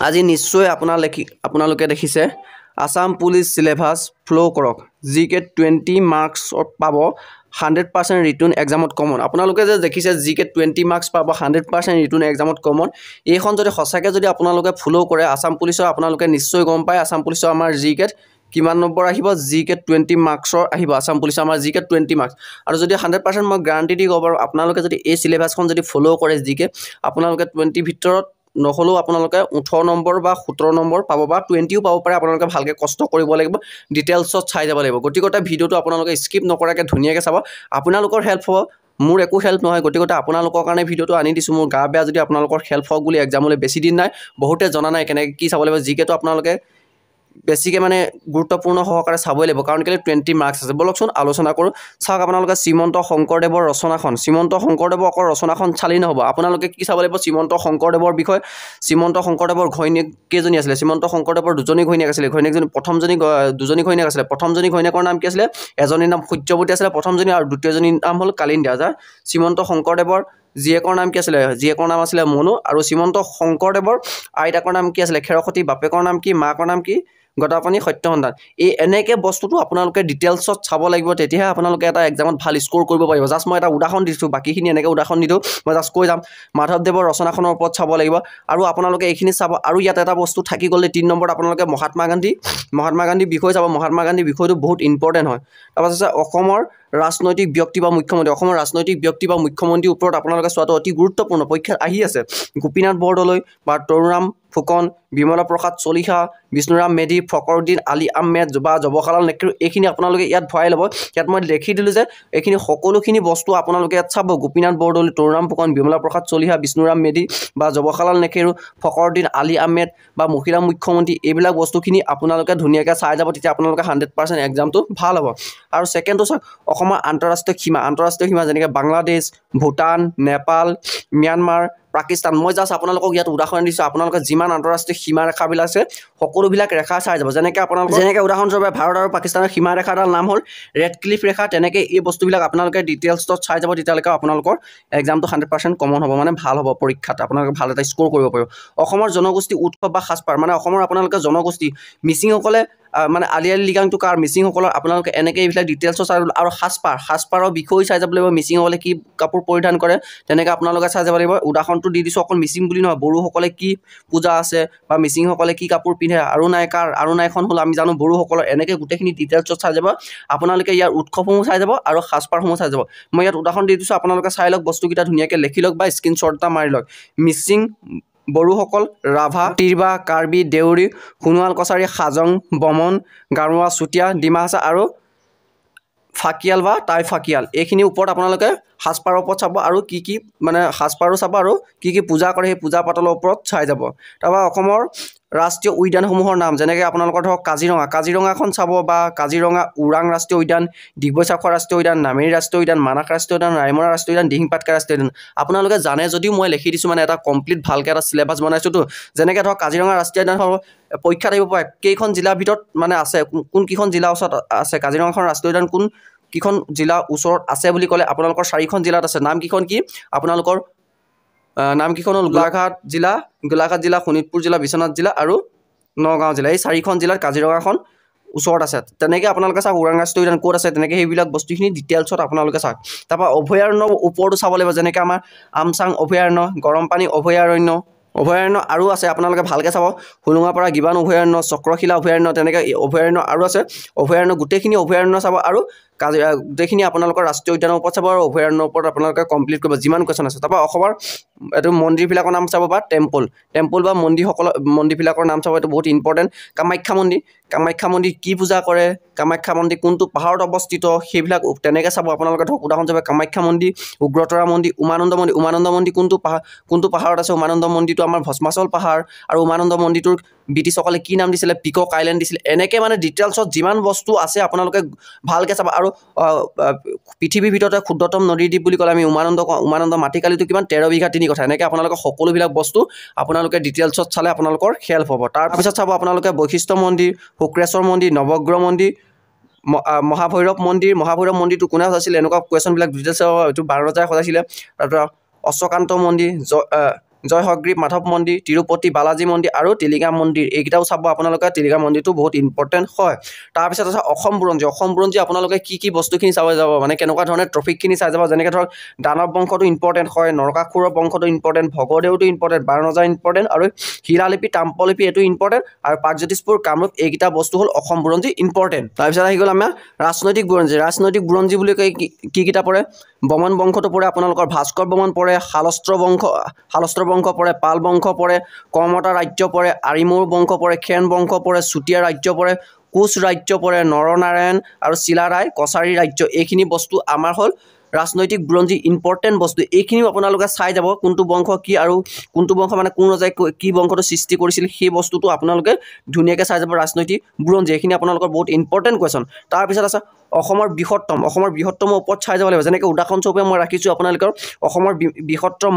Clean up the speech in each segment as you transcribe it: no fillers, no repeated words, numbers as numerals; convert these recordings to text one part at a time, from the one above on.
আজি নিশ্চয় আপোনালোকে দেখিছে আসাম পুলিচ সিলেবাস ফ্লো কৰক জিকে 20 মাৰ্কছত পাব 100% ৰিটাৰ্ণ এক্সামত কমন আপোনালোকে যে দেখিছে জিকে 20 মাৰ্কছ পাব 100% ৰিটাৰ্ণ এক্সামত কমন এইখন যদি সঁচাকে যদি আপোনালোকে ফলো কৰে আসাম পুলিচৰ আপোনালোকে নিশ্চয় গম পায় আসাম পুলিচৰ আমাৰ জিকে কিমান নম্বৰ আহিব জিকে 20 মাৰ্কছৰ আহিব আসাম পুলিচৰ আমাৰ জিকে 20 মাৰ্কছ আৰু যদি 100% মই গ্যাৰান্টি দি ক'ব আপোনালোকে যদি এই সিলেবাসখন যদি ফলো কৰে জিকে আপোনালোকে 20 ভিতৰত নহলো আপোনালোকে 18 নম্বৰ বা 17 নম্বৰ পাব বা 20ও পাব পাৰে আপোনালোকে ভালকে কষ্ট কৰিব লাগিব ডিটেইলছত চাই যাব লাগিব গতিকতে ভিডিওটো আপোনালোকে স্কিপ নকৰাকে ধুনিয়াকে চাব আপোনালোকৰ হেল্প হ'ব মোৰ একো হেল্প নহয় গতিকতে আপোনালোকৰ কাৰণে ভিডিওটো আনি দিছো মোৰ গা বেয়া যদি আপোনালোকৰ হেল্প হওক বুলি এক্সামলৈ বেছি দিন নাই বহুতে জনা নাই কেনেকৈ কি চাব লাগিব জিকেটো আপোনালোকে বেছিকে মানে গুৰুত্বপূৰ্ণ সহকাৰে চাবই লাগিব কাৰণ কেলে 20 মাৰ্কছ আছে বলকচোন আলোচনা কৰো চাওক আপোনালোকে শ্ৰীমন্ত শংকৰদেৱৰ ৰচনাখন শ্ৰীমন্ত শংকৰদেৱৰ অকল ৰচনাখন চালি নহব আপোনালোকে কি চাব লাগিব শ্ৰীমন্ত শংকৰদেৱৰ বিষয় শ্ৰীমন্ত শংকৰদেৱৰ ঘৈণীয়েক কেইজনী আছিল শ্ৰীমন্ত শংকৰদেৱৰ দুজনী ঘৈণীয়েক আছিল ঘৈণীয়েকজনী প্ৰথমজনী দুজনী ঘৈণীয়েক আছিল প্ৰথমজনী ঘৈণীয়েকৰ নাম কি আছিল এজনীৰ নাম সত্যৱতী আছিল প্ৰথমজনী আৰু দ্বিতীয়জনীৰ নাম হ'ল কালিন্দা যা শ্ৰীমন্ত শংকৰদেৱৰ জীয়েকৰ নাম কি আছিল জীয়েকৰ নাম আছিল মনু আৰু শ্ৰীমন্ত শংকৰদেৱৰ আইতাকৰ নাম কি আছিল খেৰখতি বাপেকৰ নাম কি মাকৰ নাম কি গদাপানী সত্যসন্ধান এই এনেকে বস্তুটো আপোনালোকে ডিটেইলছত চাব লাগিব তেতিয়াহে আপোনালোকে এটা এক্সামত ভাল স্কোৰ কৰিব পাৰিব জাস্ট মই এটা উদাহৰণ দিছো বাকিখিনি এনেকে উদাহৰণ নিদো মই জাস্ট কৈ যাম মাধৱদেৱৰ ৰচনাখনৰ ওপৰত চাব লাগিব আৰু আপোনালোকে এইখিনি চাব আৰু ইয়াত এটা বস্তু থাকি গ'লে 3 নম্বৰত আপোনালোকে মহাত্মা গান্ধী বিষয় চাব মহাত্মা গান্ধী বিষয়টো বহুত ইম্পৰ্টেন্ট হয় তাৰপাছত অসমৰ ৰাজনৈতিক ব্যক্তি বা মুখ্যমন্ত্ৰী অসমৰ ৰাজনৈতিক ব্যক্তি বা মুখ্যমন্ত্ৰীৰ ওপৰত আপোনালোকে চোৱাটো অতি গুৰুত্বপূৰ্ণ পৰীক্ষাত আহি আছে গোপীনাথ বৰদলৈ বা তৰুণৰাম ফুকন বিমলা প্ৰসাদ চলিহা বিষ্ণুৰাম মেধি ফখৰুদ্দিন আলী আহমেদ বা জৱাহৰলাল নেহৰু এইখিনি আপোনালোকে ইয়াত ভৰাই ল'ব ইয়াত মই লিখি দিলো যে এইখিনি সকলোখিনি বস্তু আপোনালোকে ইয়াত চাব গোপীনাথ বৰদলৈ তৰুণৰাম ফুকন বিমলা প্ৰসাদ চলিহা বিষ্ণুৰাম মেধি বা জৱাহৰলাল নেহৰু ফখৰুদ্দিন আলী আহমেদ বা মহিলা মুখ্যমন্ত্ৰী এইবিলাক বস্তুখিনি আপোনালোকে ধুনীয়াকৈ চাই যাব তেতিয়া আপোনালোকে 100% এক্সামটো ভাল হ'ব আৰু সেকেন্ডটো চাওক অসমৰ আন্তঃৰাষ্ট্ৰীয় সীমা যেনেকৈ বাংলাদেশ ভূটান নেপাল ম্যানমাৰ পাকিস্তান মই জাস্ট আপোনালোকক ইয়াত উদাহৰণ দিছো আপোনালোকে যিমান আন্তঃৰাষ্ট্ৰীয় সীমা ৰেখাবিলাক আছে সকলোবিলাক ৰেখা চাই যাব যেনেকৈ আপোনালোকে যেনেকৈ উদাহৰণস্বৰূপে ভাৰত আৰু পাকিস্তানৰ সীমা ৰেখাৰ নাম হ'ল ৰেড ক্লিফ ৰেখা তেনেকৈ এই বস্তুবিলাক আপোনালোকে ডিটেইলছত চাই যাব তেতিয়ালৈকে আপোনালোকৰ এক্সামটো 100% কমন হ'ব মানে ভাল হ'ব পৰীক্ষাত আপোনালোকে ভাল এটা স্কোৰ কৰিব পাৰিব অসমৰ জনগোষ্ঠী উৎসৱ বা সাজপাৰ মানে অসমৰ আপোনালোকে জনগোষ্ঠী মিচিংসকলে মানে আলি লিগাংটো কাৰ মিচিংসকলৰ আপোনালোকে এনেকৈ এইবিলাক ডিটেইলছত চাই আৰু সাজপাৰৰ বিষয় চাই যাব লাগিব মিচিংসকলে কি কাপোৰ পৰিধান কৰে তেনেকৈ আপোনালোকে চাই যাব লাগিব উদাহৰণটো দি দিছোঁ অকল মিচিং বুলি নহয় বড়োসকলে কি পূজা আছে বা মিচিংসকলে কি কাপোৰ পিন্ধে আৰু নাইখন হ'ল আমি জানো বড়োসকলৰ এনেকৈ গোটেইখিনি ডিটেইলছত চাই যাব আপোনালোকে ইয়াৰ উৎসৱসমূহ চাই যাব আৰু সাজপাৰসমূহ চাই যাব মই ইয়াত উদাহৰণ দি দিছোঁ আপোনালোকে চাই লওক বস্তুকেইটা ধুনীয়াকৈ লিখি লওক বা স্ক্ৰীনশ্বট এটা মাৰি লওক মিচিং বড়োসকল ৰাভা তিৰবা কাৰ্বি দেউৰী সোণোৱাল কছাৰী হাজং বমন গাৰোৱা চুতীয়া ডিমা হাছা আৰু ফাকিয়াল বা টাই ফাকিয়াল এইখিনিৰ ওপৰত আপোনালোকে সাজপাৰৰ ওপৰত চাব আৰু কি মানে সাজপাৰো চাব আৰু কি পূজা কৰে সেই পূজা পাতলৰ ওপৰত চাই যাব তাৰপৰা অসমৰ ৰাষ্ট্ৰীয় উদ্যানসমূহৰ নাম যেনেকৈ আপোনালোকৰ ধৰক কাজিৰঙাখন চাব বা কাজিৰঙা ওৰাং ৰাষ্ট্ৰীয় উদ্যান ডিগবৈ চাখোৱা ৰাষ্ট্ৰীয় উদ্যান নামেৰি ৰাষ্ট্ৰীয় উদ্যান মানাস ৰাষ্ট্ৰীয় উদ্যান ৰায়মনা ৰাষ্ট্ৰীয় উদ্যান দিহিং পাটকাই ৰাষ্ট্ৰীয় উদ্যান আপোনালোকে জানে যদিও মই লিখি দিছোঁ মানে এটা কমপ্লিট ভালকৈ এটা চিলেবাছ বনাইছোঁতো যেনেকৈ ধৰক কাজিৰঙা ৰাষ্ট্ৰীয় উদ্যান হ'ব পৰীক্ষাত আহিব পাৰে কেইখন জিলাৰ ভিতৰত মানে আছে কোনকেইখন জিলাৰ ওচৰত আছে কাজিৰঙাখন ৰাষ্ট্ৰীয় উদ্যান কিখন জিলা ওচৰত আছে বুলি ক'লে আপোনালোকৰ 4খন জিলাত আছে নাম কিখন কি আপোনালোকৰ নাম কিখন হ'ল গোলাঘাট জিলা শোণিতপুৰ জিলা বিশ্বনাথ জিলা আৰু নগাঁও জিলা এই 4খন জিলাত কাজিৰঙাখন ওচৰত আছে তেনেকৈ আপোনালোকে চাওক ওৰাং ৰাষ্ট্ৰীয় উদ্যান ক'ত আছে তেনেকৈ সেইবিলাক বস্তুখিনি ডিটেইলছত আপোনালোকে চাওক তাৰপৰা অভয়াৰণ্যৰ ওপৰতো চাব লাগিব যেনেকৈ আমাৰ আমচাং অভয়াৰণ্য গৰমপানী অভয়াৰণ্য আৰু আছে আপোনালোকে ভালকৈ চাব হুলুঙাপাৰা গিবান অভয়াৰণ্য চক্ৰশিলা অভয়াৰণ্য তেনেকৈ অভয়াৰণ্য আৰু আছে অভয়াৰণ্য গোটেইখিনি অভয়াৰণ্য চাব আৰু গোটেইখিনি আপোনালোকৰ ৰাষ্ট্ৰীয় উদ্যানৰ ওপৰত চাব আৰু অভয়াৰণ্যৰ ওপৰত আপোনালোকে কমপ্লিট কৰিব যিমান কুৱেশ্যন আছে তাৰপৰা অসমৰ এইটো মন্দিৰবিলাকৰ নাম চাব বা টেম্পল বা মন্দিৰবিলাকৰ নাম চাব এইটো বহুত ইম্পৰ্টেণ্ট কামাখ্যা মন্দিৰ কি পূজা কৰে কামাখ্যা মন্দিৰ কোনটো পাহাৰত অৱস্থিত সেইবিলাক তেনেকৈ চাব আপোনালোকে ধৰক উদাহৰণস্বৰূপে কামাখ্যা মন্দিৰ উগ্ৰতৰা মন্দিৰ উমানন্দ মন্দিৰ কোনটো পাহাৰত আছে উমানন্দ মন্দিৰটো আমাৰ ভস্মাচল পাহাৰ আৰু উমানন্দ মন্দিৰটোৰ ব্ৰিটিছসকলে কি নাম দিছিলে পিকক আইলেণ্ড দিছিলে এনেকৈ মানে ডিটেইলছত যিমান বস্তু আছে আপোনালোকে ভালকৈ চাব আৰু পৃথিৱীৰ ভিতৰতে ক্ষুদ্ৰতম নদীৰ দ্বীপ বুলি ক'লে আমি উমানন্দ মাটিকালিটো কিমান 13 বিঘা 3 কথা এনেকৈ আপোনালোকে সকলোবিলাক বস্তু আপোনালোকে ডিটেইলছত চালে আপোনালোকৰ হেল্প হ'ব তাৰপিছত চাব আপোনালোকে বৈশিষ্ট্য মন্দিৰ শুক্ৰেশ্বৰ মন্দিৰ নৱগ্ৰহ মন্দিৰ মহাভৈৰৱ মন্দিৰটো কোনে সজাইছিলে এনেকুৱা কুৱেশ্যনবিলাক ডিটেইলছ এইটো 12 ৰজাই সজাইছিলে তাৰপৰা অশ্বকান্ত মন্দিৰ জয় হগ্ৰীৱ মাধৱ মন্দিৰ, তিৰুপতি বালাজী মন্দিৰ আৰু টিলিঙা মন্দিৰ, এইকেইটাও চাব আপোনালোকে। টিলিঙা মন্দিৰটো বহুত ইম্পৰ্টেণ্ট হয়। তাৰপিছত আছে অসম বুৰঞ্জী আপোনালোকে কি বস্তুখিনি চাব যাব, মানে কেনেকুৱা ধৰণে ট্ৰফিকখিনি চাই যাব, যেনেকৈ ধৰক দানৱ বংশটো ইম্পৰ্টেণ্ট হয়, নৰকাসুৰৰ বংশটো ইম্পৰ্টেণ্ট, ভগদেউটো ইম্পৰ্টেণ্ট, বাৰনজা ইম্পৰ্টেণ্ট আৰু শিলালিপি তাম্ৰলিপি এইটো ইম্পৰ্টেণ্ট, আৰু প্ৰাগজ্যোতিষপুৰ কামৰূপ এইকেইটা বস্তু হ'ল অসম বুৰঞ্জী ইম্পৰ্টেণ্ট। তাৰপিছত আহি গ'ল আমাৰ ৰাজনৈতিক বুৰঞ্জী বুলি কয় কিটা পৰে, বমন বংশটো পৰে, আপোনালোকৰ ভাস্কৰ বমন পৰে, শালস্ত্ৰ বংশ পৰে, পাল বংশ পৰে, কৰ্মতা ৰাজ্য পৰে, আৰিমুৰ বংশ পৰে, খেন বংশ পৰে, চুতীয়া ৰাজ্য পৰে, কোচ ৰাজ্য পৰে, নৰনাৰায়ণ আৰু চিলাৰায় কছাৰী ৰাজ্য, এইখিনি বস্তু আমাৰ হ'ল ৰাজনৈতিক বুৰঞ্জী ইম্পৰ্টেণ্ট বস্তু। এইখিনিও আপোনালোকে চাই যাব, কোনটো বংশ কি আৰু কোনটো বংশ মানে কোন ৰজাই কি বংশটো সৃষ্টি কৰিছিল, সেই বস্তুটো আপোনালোকে ধুনীয়াকৈ চাই যাব ৰাজনৈতিক বুৰঞ্জী। এইখিনি আপোনালোকৰ বহুত ইম্পৰ্টেণ্ট কুৱেশ্যন। তাৰপিছত আছে অসমৰ বৃহত্তমৰ ওপৰত চাই যাব লাগিব, যেনেকৈ উদাহৰণস্বৰূপে মই ৰাখিছোঁ আপোনালোকৰ অসমৰ বৃহত্তম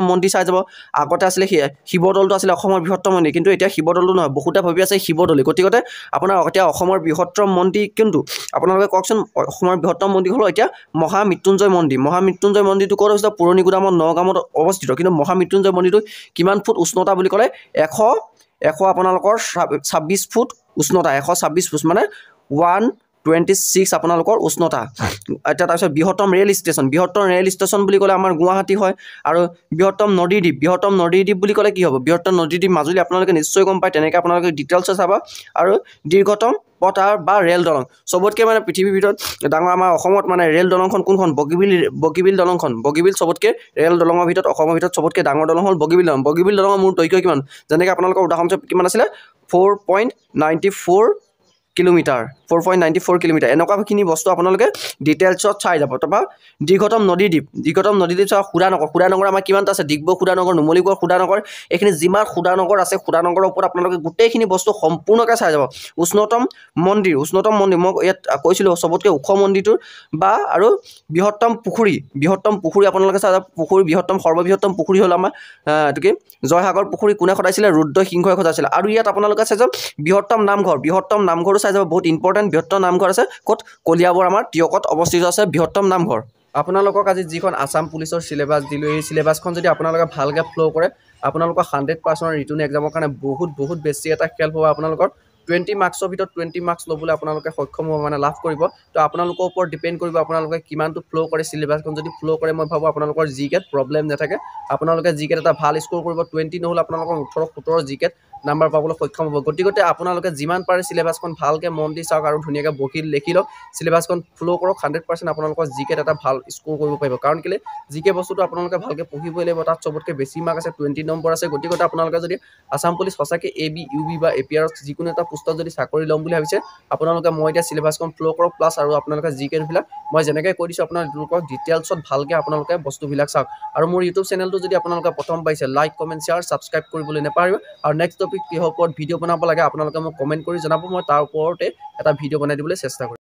মন্দিৰ চাই যাব। আগতে আছিলে শিৱদৌলটো আছিলে অসমৰ বৃহত্তম মন্দিৰ, কিন্তু এতিয়া শিৱদৌলটো নহয়, বহুতে ভাবি আছে শিৱদৌল। গতিকে আপোনাৰ এতিয়া অসমৰ বৃহত্তম মন্দিৰ কিন্তু আপোনালোকে কওকচোন, অসমৰ বৃহত্তম মন্দিৰ হ'ল এতিয়া মহামৃত্যুঞ্জয় মন্দিৰটো ক'ত অৱস্থিত? পুৰণি গুদামত নগাঁৱত অৱস্থিত। কিন্তু মহামৃত্যুঞ্জয় মন্দিৰটো কিমান ফুট উষ্ণতা বুলি ক'লে 100 আপোনালোকৰ 26 ফুট উষ্ণতা, 126 ফুট মানে 126 আপোনালোকৰ উষ্ণতা। এতিয়া তাৰপিছত বৃহত্তম ৰেল ষ্টেচন বুলি ক'লে আমাৰ গুৱাহাটী হয়। আৰু বৃহত্তম নদীদ্বীপ বুলি ক'লে কি হ'ব? বৃহত্তম নদীদ্বীপ মাজুলী, আপোনালোকে নিশ্চয় গম পায়, তেনেকৈ আপোনালোকে ডিটেইলছত চাবা। আৰু দীৰ্ঘতম পথ বা ৰেল দলং, চবতকৈ মানে পৃথিৱীৰ ভিতৰত ডাঙৰ আমাৰ অসমত মানে ৰেল দলংখন কোনখন? বগীবিল দলংখন। বগীবিল চবতকৈ ৰেল দলঙৰ ভিতৰত অসমৰ ভিতৰত চবতকৈ ডাঙৰ দলং হ'ল বগীবিল দলং। বগীবিল দলঙৰ মূল দৈৰ্ঘ্য কিমান? যেনেকৈ আপোনালোকৰ উদাহৰণস্বৰূপে কিমান আছিলে? 4.94 কিলোমিটাৰ। এনেকুৱাখিনি বস্তু আপোনালোকে ডিটেইলছত চাই যাব। তাৰপৰা দীৰ্ঘতম নদীদ্বীপ চাওক সুদানগৰ আমাৰ কিমানটা আছে? ডিগবৈ সুদানগৰ, নুমলীগড় সুদানগৰ, এইখিনি যিমান সুদানগৰ আছে, সুদানগৰৰ ওপৰত আপোনালোকে গোটেইখিনি বস্তু সম্পূৰ্ণকৈ চাই যাব। উষ্ণতম মন্দিৰ মই ইয়াত কৈছিলোঁ চবতকৈ ওখ মন্দিৰটোৰ বা আৰু বৃহত্তম পুখুৰী আপোনালোকে চাই যাব। সৰ্ববৃহত্তম পুখুৰী হ'ল আমাৰ এইটো কি জয়সাগৰ পুখুৰী। কোনে সদাইছিলে? ৰুদ্ৰ সিংহই সদাইছিলে। আৰু ইয়াত আপোনালোকে চাই যাব বৃহত্তম নামঘৰো চাই যাব, বহুত ইম্পৰ্টেণ্ট। বৃহত্তম নামঘৰ আছে ক'ত? কলিয়াবৰ আমাৰ টিয়কত অৱস্থিত আছে বৃহত্তম নামঘৰ। আপোনালোকক আজি যিখন আছাম পুলিচৰ চিলেবাছ দিলোঁ, এই চিলেবাছখন যদি আপোনালোকে ভালকৈ ফ'ল' কৰে, আপোনালোকৰ 100% ৰিটেন এক্সামৰ কাৰণে বহুত বেছি এটা হেল্প হ'ব। আপোনালোকৰ 20 মাৰ্কছৰ ভিতৰত 20 মাৰ্কছ ল'বলৈ আপোনালোকে সক্ষম হ'ব, মানে লাভ কৰিব। তো আপোনালোকৰ ওপৰত ডিপেণ্ড কৰিব আপোনালোকে কিমানটো ফ'ল' কৰে। চিলেবাছখন যদি ফ'ল' কৰে, মই ভাবোঁ আপোনালোকৰ জিকেত প্ৰব্লেম নাথাকে। আপোনালোকে জিকেত এটা ভাল স্ক'ৰ কৰিব। 20 নহ'লে আপোনালোকৰ 18-17 জিকেত নাম্বাৰ পাবলৈ সক্ষম হ'ব। গতিকে আপোনালোকে যিমান পাৰে চিলেবাছখন ভালকৈ মন দি চাওক আৰু ধুনীয়াকৈ বহি লিখি লওক। চিলেবাছখন ফ'ল' কৰক, 100% আপোনালোকৰ জিকেত এটা ভাল স্ক'ৰ কৰিব পাৰিব। কাৰণ কেলৈ? জিকে বস্তুটো আপোনালোকে ভালকৈ পঢ়িবই লাগিব। তাত চবতকৈ বেছি মাৰ্ক আছে, 20 নম্বৰ আছে। গতিকে আপোনালোকে যদি আছাম পুলিচ সঁচাকৈ AB, UB বা APR যিকোনো এটা পোষ্টত যদি চাকৰি ল'ম বুলি ভাবিছে, আপোনালোকে মই এতিয়া চিলেবাছখন ফ'ল' কৰক, প্লাছ আৰু আপোনালোকে জিকেটবিলাক মই যেনেকৈ কৈ দিছোঁ আপোনালোকক ডিটেইলছত ভালকৈ আপোনালোকে বস্তুবিলাক চাওক। আৰু মোৰ ইউটিউব চেনেলটো যদি আপোনালোকে প্ৰথম পাইছে, লাইক, কমেণ্ট, শ্বেয়াৰ, ছাবস্ক্ৰাইব কৰিবলৈ নাপাহৰিব। আৰু নেক্সট টপিক কিহৰ ওপৰত ভিডিঅ' বনাব লাগে আপোনালোকে মোক কমেণ্ট কৰি জনাব, মই তাৰ ওপৰতে এটা ভিডিঅ' বনাই দিবলৈ চেষ্টা কৰিম।